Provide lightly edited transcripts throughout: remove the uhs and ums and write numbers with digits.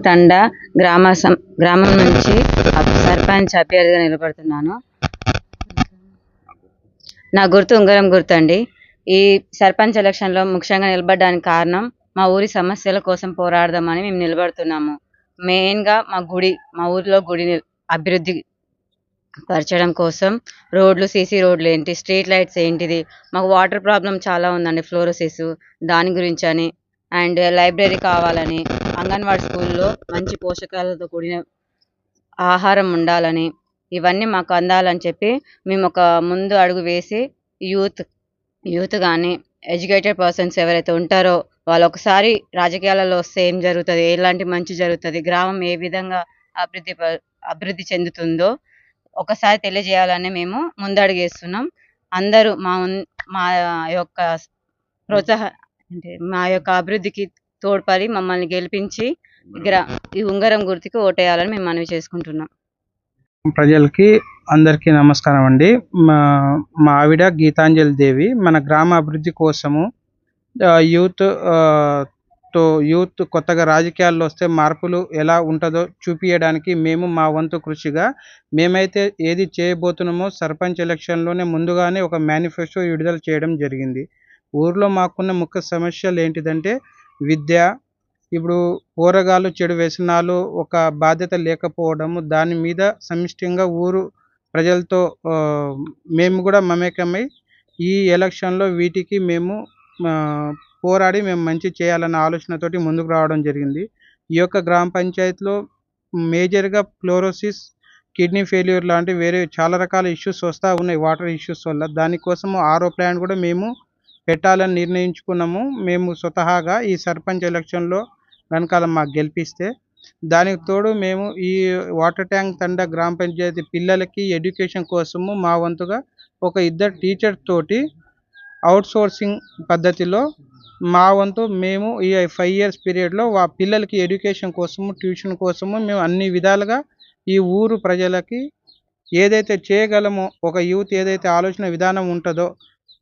తండా గ్రామం నుంచి సర్పంచ్ అభ్యర్థిగా నిలబడుతున్నాను. నా గుర్తు ఉంగరం గుర్తండి. ఈ సర్పంచ్ ఎలక్షన్‌లో ముఖ్యంగా నిలబడడానికి కారణం మా ఊరి సమస్యల కోసం పోరాడదామని మేము నిలబడుతున్నాము. మెయిన్‌గా మా ఊరిలో గుడిని అభివృద్ధి పరచడం కోసం రోడ్లు, సీసీ రోడ్లు ఏంటి, స్ట్రీట్ లైట్స్ ఏంటిది, మాకు వాటర్ ప్రాబ్లమ్ చాలా ఉందండి, ఫ్లోరోసిస్ దాని గురించని, అండ్ లైబ్రరీ కావాలని, అంగన్వాడీ స్కూల్‌లో మంచి పోషకాలతో కూడిన ఆహారం ఉండాలని, ఇవన్నీ మాకు అందాలని చెప్పి మేము ఒక ముందు అడుగు వేసి యూత్ గానీ, ఎడ్యుకేటెడ్ పర్సన్స్ ఎవరైతే ఉంటారో వాళ్ళు ఒకసారి రాజకీయాలలో వస్తే ఏం జరుగుతది, ఎలాంటి మంచి జరుగుతది, గ్రామం ఏ విధంగా అభివృద్ధి చెందుతుందో ఒకసారి తెలియజేయాలని మేము ముందడుగేస్తున్నాం. అందరూ మా యొక్క ప్రోత్సాహ అంటే మా యొక్క అభివృద్ధికి తోడ్పడి మమ్మల్ని గెలిపించి ఈ ఉంగరం గుర్తుకి ఓటేయాలని మేము మనవి చేసుకుంటున్నాం. ప్రజలకి అందరికీ నమస్కారం అండి. మా ఆవిడ గీతాంజలి దేవి. మన గ్రామ అభివృద్ధి కోసము యూత్ కొత్తగా రాజకీయాల్లో వస్తే మార్పులు ఎలా ఉంటుందో చూపించడానికి మేము మా వంతు కృషిగా మేమైతే ఏది చేయబోతున్నామో సర్పంచ్ ఎలక్షన్లోనే ముందుగానే ఒక మేనిఫెస్టో విడుదల చేయడం జరిగింది. ఊర్లో మాకున్న ముఖ్య సమస్యలు ఏంటిదంటే విద్య, ఇప్పుడు పోరగాళ్ళు చెడు వ్యసనాలు, ఒక బాధ్యత లేకపోవడము, దాని మీద సమిష్టిగా ఊరు ప్రజలతో మేము కూడా మమేకమై ఈ ఎలక్షన్లో వీటికి మేము పోరాడి మేము మంచి చేయాలన్న ఆలోచనతోటి ముందుకు రావడం జరిగింది. ఈ యొక్క గ్రామ పంచాయతీలో మేజర్గా ఫ్లోరోసిస్, కిడ్నీ ఫెయిల్యూర్ లాంటి వేరే చాలా రకాల ఇష్యూస్ వస్తూ ఉన్నాయి వాటర్ ఇష్యూస్ వల్ల. దానికోసము ఆర్ఓ ప్లాంట్ కూడా మేము పెట్టాలని నిర్ణయించుకున్నాము. మేము స్వతహాగా ఈ సర్పంచ్ ఎలక్షన్లో వెనకాల మాకు గెలిపిస్తే, దానికి తోడు మేము ఈ వాటర్ ట్యాంక్ తండా గ్రామ పంచాయతీ పిల్లలకి ఎడ్యుకేషన్ కోసము మా వంతుగా ఒక 2 టీచర్ తోటి అవుట్సోర్సింగ్ పద్ధతిలో మా వంతు మేము ఈ 5 years పీరియడ్లో పిల్లలకి ఎడ్యుకేషన్ కోసము, ట్యూషన్ కోసము మేము అన్ని విధాలుగా ఈ ఊరు ప్రజలకి ఏదైతే చేయగలమో, ఒక యూత్ ఏదైతే ఆలోచన విధానం ఉంటుందో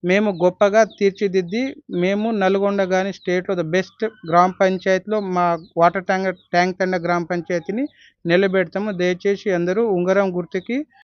మేము గొప్పగా తీర్చిదిద్ది మేము నల్గొండ కానీ స్టేట్లో ద బెస్ట్ గ్రామ పంచాయతీలో మా వాటర్ ట్యాంక్ తండా గ్రామ పంచాయతీని నిలబెడతాము. దయచేసి అందరూ ఉంగరం గుర్తుకి